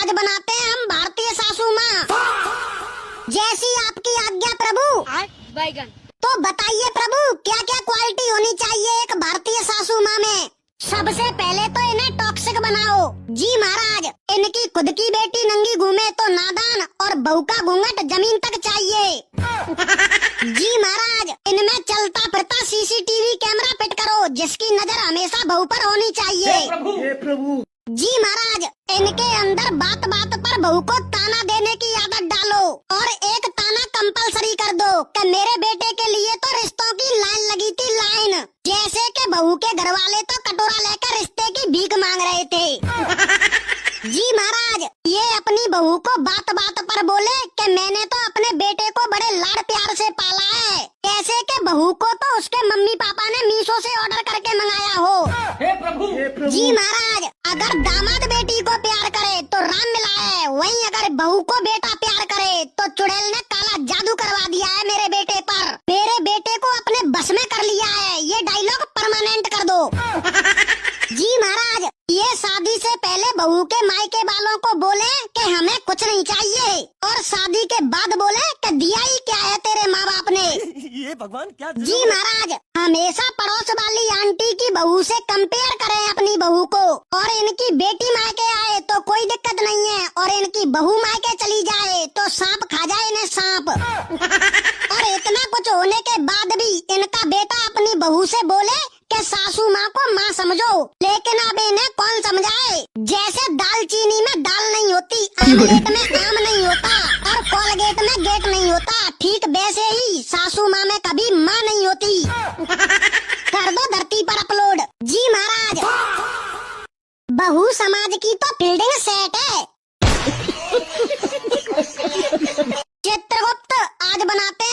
आज बनाते हैं हम भारतीय सासू माँ। जैसी आपकी आज्ञा प्रभु। बैगन। तो बताइए प्रभु, क्या क्या क्वालिटी होनी चाहिए एक भारतीय सासू माँ में? सबसे पहले तो इन्हें टॉक्सिक बनाओ। जी महाराज, इनकी खुद की बेटी नंगी घूमे तो नादान और बहू का घूंघट जमीन तक चाहिए। जी महाराज, इनमें चलता फिरता सीसीटीवी कैमरा फिट करो, जिसकी नजर हमेशा बहू पर होनी चाहिए। हे प्रभु। जी महाराज, इनके अंदर बात बात पर बहू को ताना देने की आदत डालो और एक ताना कंपलसरी कर दो कि मेरे बेटे के लिए तो रिश्तों की लाइन लगी थी, लाइन। जैसे कि बहू के घर वाले तो कटोरा लेकर रिश्ते की भीख मांग रहे थे। जी महाराज, ये अपनी बहू को बात बात पर बोले कि मैंने तो अपने बेटे को बड़े लाड प्यार से पाला है, जैसे कि बहू को तो उसके मम्मी पापा ने मीशो से ऑर्डर करके मंगाया हो। हे प्रभु। जी महाराज, अगर दामाद बेटी को प्यार करे तो राम मिला है, वहीं अगर बहू को बेटा प्यार करे तो चुड़ैल ने काला जादू करवा दिया है मेरे बेटे पर। मेरे बेटे को अपने बस में कर लिया है, ये डायलॉग परमानेंट कर दो। जी महाराज, ये शादी से पहले बहू के मायके वालों को बोले कि हमें कुछ नहीं चाहिए, और शादी के बाद बोले कि दिया ही क्या है तेरे माँ बाप ने। ये भगवान क्या। जी महाराज, हमेशा पड़ोस वाली आंटी की बहू से कंपेयर करें अपनी बहू को, और इनकी बेटी मायके आए तो कोई दिक्कत नहीं है, और इनकी बहू मायके चली जाए तो सांप खा जाए इन्हें, सांप। और इतना कुछ होने के बाद भी इनका बेटा अपनी बहू से बोले कि सासू माँ को माँ समझो, लेकिन अब इन्हें कौन समझाए। जैसे दालचीनी में दाल नहीं होती, आमलेट में आम नहीं होता, और कोलगेट में गेट नहीं होता, ठीक वैसे ही सासू माँ में कभी माँ नहीं होती। कर दो धरती पर अपलोड। जी महाराज, बहू समाज की तो फील्डिंग सेट है। चित्रगुप्त, आज बनाते